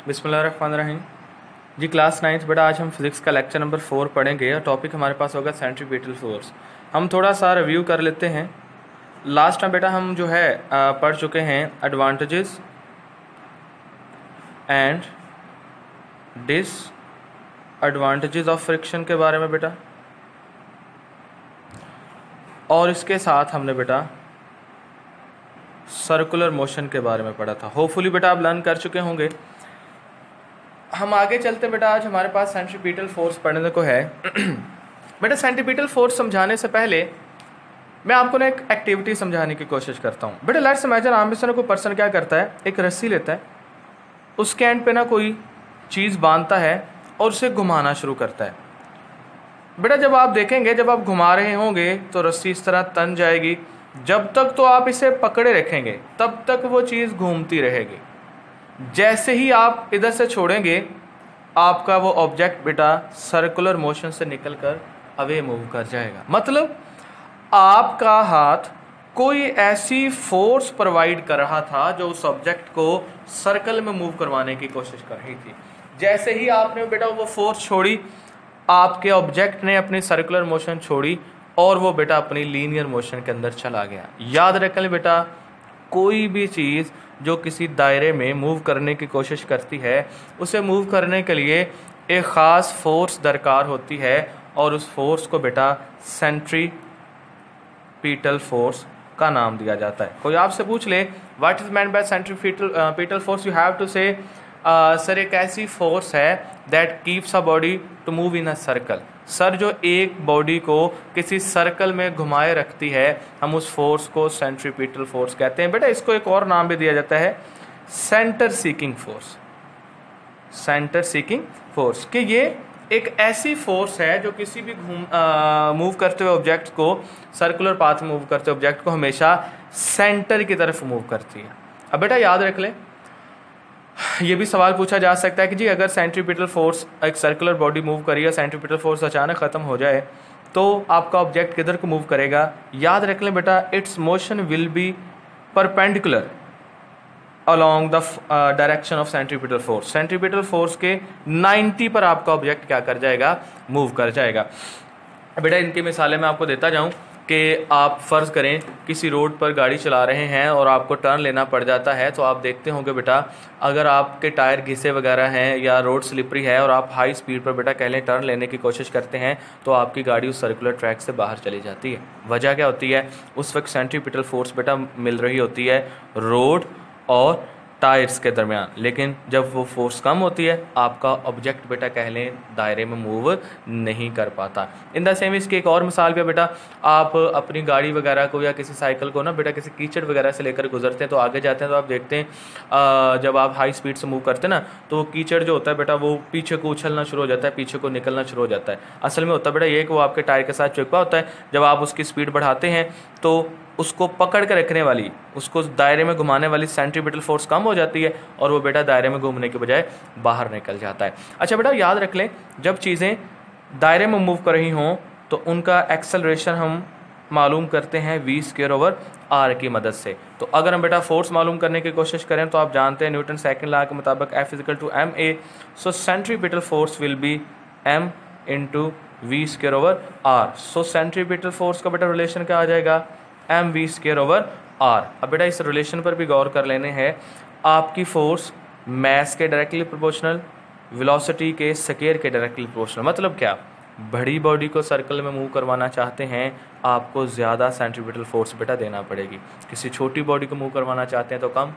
बिस्मिल्लाहिर्रहमानिर्रहीम जी। Class 9th बेटा, आज हम फिज़िक्स का लेक्चर नंबर 4 पढ़ेंगे और टॉपिक हमारे पास होगा सेंट्रीपिटल फोर्स। हम थोड़ा सा रिव्यू कर लेते हैं। लास्ट टाइम बेटा हम जो है पढ़ चुके हैं advantages and disadvantages of friction के बारे में बेटा, और इसके साथ हमने बेटा सर्कुलर मोशन के बारे में पढ़ा था। होपफुली बेटा आप लर्न कर चुके होंगे। हम आगे चलते बेटा, आज हमारे पास सेंट्रीपिटल फोर्स पढ़ने को है। बेटा सेंट्रीपिटल फोर्स समझाने से पहले मैं आपको ना एक एक्टिविटी समझाने की कोशिश करता हूँ। बेटा लेट्स इमेजिन आप में से ना कोई पर्सन क्या करता है, एक रस्सी लेता है, उसके एंड पे ना कोई चीज़ बांधता है और उसे घुमाना शुरू करता है। बेटा जब आप देखेंगे, जब आप घुमा रहे होंगे तो रस्सी इस तरह तन जाएगी। जब तक तो आप इसे पकड़े रखेंगे तब तक वो चीज़ घूमती रहेगी। जैसे ही आप इधर से छोड़ेंगे, आपका वो ऑब्जेक्ट बेटा सर्कुलर मोशन से निकलकर अवे मूव कर जाएगा। मतलब आपका हाथ कोई ऐसी फोर्स प्रोवाइड कर रहा था जो उस ऑब्जेक्ट को सर्कल में मूव करवाने की कोशिश कर रही थी। जैसे ही आपने बेटा वो फोर्स छोड़ी, आपके ऑब्जेक्ट ने अपनी सर्कुलर मोशन छोड़ी और वो बेटा अपनी लीनियर मोशन के अंदर चला गया। याद रखें बेटा, कोई भी चीज़ जो किसी दायरे में मूव करने की कोशिश करती है, उसे मूव करने के लिए एक ख़ास फोर्स दरकार होती है और उस फोर्स को बेटा सेंट्रीपिटल फोर्स का नाम दिया जाता है। कोई आपसे पूछ ले what is meant by centripetal force, you have to say sir एक ऐसी फोर्स है that keeps a body to move in a circle. Sir जो एक बॉडी को किसी सर्कल में घुमाए रखती है, हम उस फोर्स को सेंट्रीपिटल फोर्स कहते हैं। बेटा इसको एक और नाम भी दिया जाता है centre seeking force. Centre seeking force कि ये एक ऐसी फोर्स है जो किसी भी मूव करते हुए ऑब्जेक्ट को, सर्कुलर पाथ में मूव करते हुए ऑब्जेक्ट को हमेशा सेंटर की तरफ मूव करती है। अब बेटा याद रख लें, ये भी सवाल पूछा जा सकता है कि जी अगर सेंट्रीपिटल फोर्स, एक सर्कुलर बॉडी मूव करी है, सेंट्रीपिटल फोर्स अचानक ख़त्म हो जाए तो आपका ऑब्जेक्ट किधर को मूव करेगा। याद रख लें बेटा, it's motion will be perpendicular along the direction of centripetal force. Centripetal force के 90 पर आपका ऑब्जेक्ट क्या कर जाएगा, मूव कर जाएगा। बेटा इनकी मिसालें मैं आपको देता जाऊं कि आप फ़र्ज़ करें किसी रोड पर गाड़ी चला रहे हैं और आपको टर्न लेना पड़ जाता है, तो आप देखते होंगे बेटा अगर आपके टायर घिसे वगैरह हैं या रोड स्लिपरी है और आप हाई स्पीड पर बेटा कह लें टर्न लेने की कोशिश करते हैं, तो आपकी गाड़ी उस सर्कुलर ट्रैक से बाहर चली जाती है। वजह क्या होती है, उस वक्त सेंट्रीपिटल फोर्स बेटा मिल रही होती है रोड और टायर्स के दरमियान, लेकिन जब वो फोर्स कम होती है आपका ऑब्जेक्ट बेटा कह लें दायरे में मूव नहीं कर पाता। इन द सेम इसकी एक और मिसाल भी है बेटा, आप अपनी गाड़ी वगैरह को या किसी साइकिल को ना बेटा किसी कीचड़ वगैरह से लेकर गुजरते हैं, तो आगे जाते हैं तो आप देखते हैं जब आप हाई स्पीड से मूव करते हैं ना, तो कीचड़ जो होता है बेटा वो पीछे को उछलना शुरू हो जाता है, पीछे को निकलना शुरू हो जाता है। असल में होता है बेटा ये कि वो आपके टायर के साथ चिपका होता है। जब आप उसकी स्पीड बढ़ाते हैं तो उसको पकड़ के रखने वाली, उसको दायरे में घुमाने वाली सेंट्रीपिटल फोर्स कम हो जाती है और वो बेटा दायरे में घूमने के बजाय बाहर निकल जाता है। अच्छा बेटा याद रख लें, जब चीज़ें दायरे में मूव कर रही हों तो उनका एक्सेलरेशन हम मालूम करते हैं v²/r की मदद से। तो अगर हम बेटा फोर्स मालूम करने की कोशिश करें तो आप जानते हैं न्यूटन सेकंड लॉ के मुताबिक F = ma, so centripetal force will be m × v²/r। So centripetal force का बेटा रिलेशन क्या आ जाएगा, mv²/r। अब बेटा इस रिलेशन पर भी गौर कर लेने हैं, आपकी फोर्स मैस के डायरेक्टली प्रोपोर्शनल, वेलोसिटी के स्क्वायर के डायरेक्टली प्रोपोर्शनल। मतलब क्या, बड़ी बॉडी को सर्कल में मूव करवाना चाहते हैं आपको ज़्यादा सेंट्रीपिटल फोर्स बेटा देना पड़ेगी, किसी छोटी बॉडी को मूव करवाना चाहते हैं तो कम।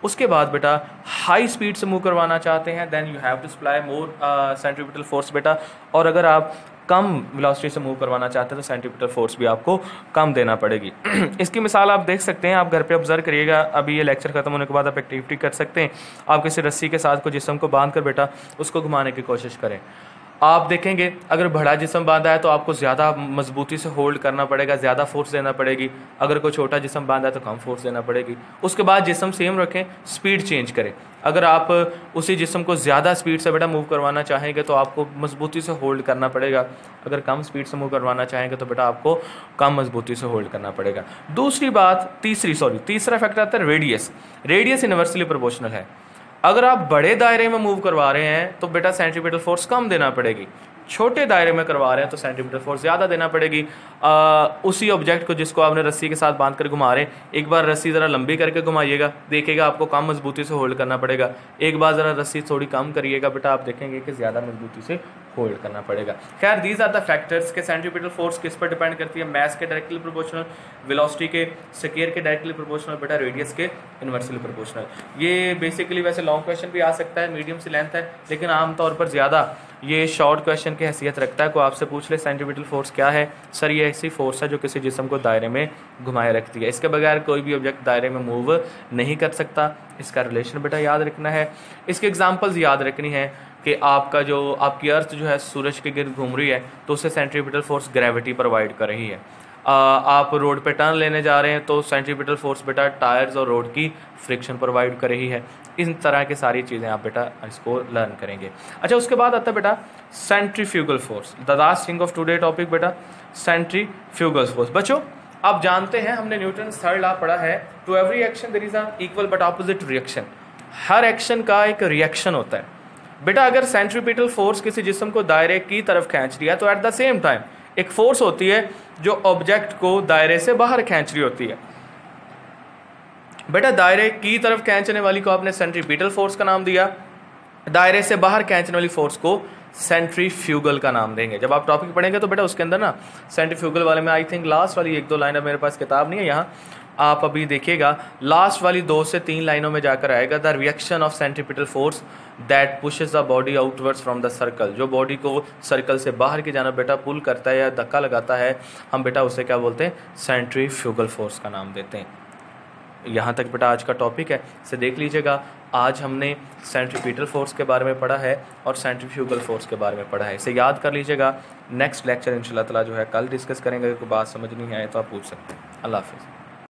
उसके बाद बेटा हाई स्पीड से मूव करवाना चाहते हैं then you have to supply more centripetal force बेटा, और अगर आप कम वेलोसिटी से मूव करवाना चाहते हैं तो सेंट्रीपिटल फोर्स भी आपको कम देना पड़ेगी। इसकी मिसाल आप देख सकते हैं, आप घर पे ऑब्जर्व करिएगा। अभी ये लेक्चर खत्म होने के बाद आप एक्टिविटी कर सकते हैं। आप किसी रस्सी के साथ को जिस्म को बांध कर बेटा उसको घुमाने की कोशिश करें। आप देखेंगे अगर बड़ा जिस्म बांधा है तो आपको ज़्यादा मजबूती से होल्ड करना पड़ेगा, ज़्यादा फोर्स देना पड़ेगी। अगर कोई छोटा जिस्म बांधा है तो कम फोर्स देना पड़ेगी। उसके बाद जिस्म सेम रखें, स्पीड चेंज करें। अगर आप उसी जिस्म को ज़्यादा स्पीड से बेटा मूव करवाना चाहेंगे तो आपको मजबूती से होल्ड करना पड़ेगा। अगर कम स्पीड से मूव करवाना चाहेंगे तो बेटा आपको कम मजबूती से होल्ड करना पड़ेगा। दूसरी बात, तीसरा फैक्टर आता है रेडियस। रेडियस यूनिवर्सली प्रोपोर्शनल है। अगर आप बड़े दायरे में मूव करवा रहे हैं तो बेटा सेंट्रीपिटल फोर्स कम देना पड़ेगी, छोटे दायरे में करवा रहे हैं तो सेंट्रीपिटल फोर्स ज़्यादा देना पड़ेगी। उसी ऑब्जेक्ट को जिसको आपने रस्सी के साथ बांध कर घुमा रहे हैं, एक बार रस्सी ज़रा लंबी करके घुमाइएगा, देखिएगा आपको कम मजबूती से होल्ड करना पड़ेगा। एक बार ज़रा रस्सी थोड़ी कम करिएगा बेटा, आप देखेंगे कि ज़्यादा मजबूती से होल्ड करना पड़ेगा। खैर दीज आर द फैक्टर्स के सेंट्रीपिटल फोर्स किस पर डिपेंड करती है, मैस के डायरेक्टली प्रोपोर्शनल, वेलोसिटी के, स्केयर के डायरेक्टली प्रोपोर्शनल, बेटा रेडियस के इनवर्सली प्रोपोर्शनल। ये बेसिकली वैसे लॉन्ग क्वेश्चन भी आ सकता है, मीडियम से लेंथ है, लेकिन आमतौर पर ज़्यादा ये शॉर्ट क्वेश्चन की हैसियत रखता है। को आपसे पूछ ले सेंट्रीपिटल फोर्स क्या है, सर ये ऐसी फोर्स है जो किसी जिस्म को दायरे में घुमाए रखती है, इसके बगैर कोई भी ऑब्जेक्ट दायरे में मूव नहीं कर सकता। इसका रिलेशन बेटा याद रखना है। इसके एग्जांपल्स याद रखनी है कि आपका जो आपकी अर्थ जो है सूरज के गिर्द घूम रही है तो उससे सेंट्रीपिटल फोर्स ग्रेविटी प्रोवाइड कर रही है। आप रोड पे टर्न लेने जा रहे हैं तो सेंट्रीपिटल फोर्स बेटा टायर्स और रोड की फ्रिक्शन प्रोवाइड कर रही है। इन तरह की सारी चीज़ें आप बेटा इसको लर्न करेंगे। अच्छा उसके बाद आता है बेटा centrifugal force, the last thing of today topic बेटा सेंट्रीफ्यूगल फोर्स। बच्चों आप जानते हैं हमने न्यूटन थर्ड लॉ पढ़ा है, to every action there is a equal but opposite reaction. हर एक्शन का एक रिएक्शन होता है बेटा। अगर सेंट्रीपिटल फोर्स किसी जिस्म को दायरे की तरफ खींच रही है तो एट द सेम टाइम एक फोर्स होती है जो ऑब्जेक्ट को दायरे से बाहर खींच रही होती है। बेटा दायरे की तरफ खींचने वाली को आपने सेंट्रीपिटल फोर्स का नाम दिया, दायरे से बाहर खींचने वाली फोर्स को सेंट्रीफ्यूगल का नाम देंगे। जब आप टॉपिक पढ़ेंगे तो बेटा उसके अंदर ना सेंट्रीफ्यूगल वाले में आई थिंक लास्ट वाली 1-2 लाइन, अब मेरे पास किताब नहीं है यहाँ, आप अभी देखिएगा लास्ट वाली 2 से 3 लाइनों में जाकर आएगा, the reaction of centripetal force that pushes the body outwards from the circle. जो बॉडी को सर्कल से बाहर की जानब बेटा पुल करता है या धक्का लगाता है, हम बेटा उसे क्या बोलते हैं, सेंट्रीफ्यूगल फोर्स का नाम देते हैं। यहाँ तक बेटा आज का टॉपिक है, इसे देख लीजिएगा। आज हमने सेंट्रीपिटल फोर्स के बारे में पढ़ा है और सेंट्रीफ्यूगल फोर्स के बारे में पढ़ा है, इसे याद कर लीजिएगा। नेक्स्ट लेक्चर इंशाल्लाह ताला जो है कल डिस्कस करेंगे, कोई बात समझ नहीं आए तो आप पूछ सकते हैं। अल्लाह हाफिज़।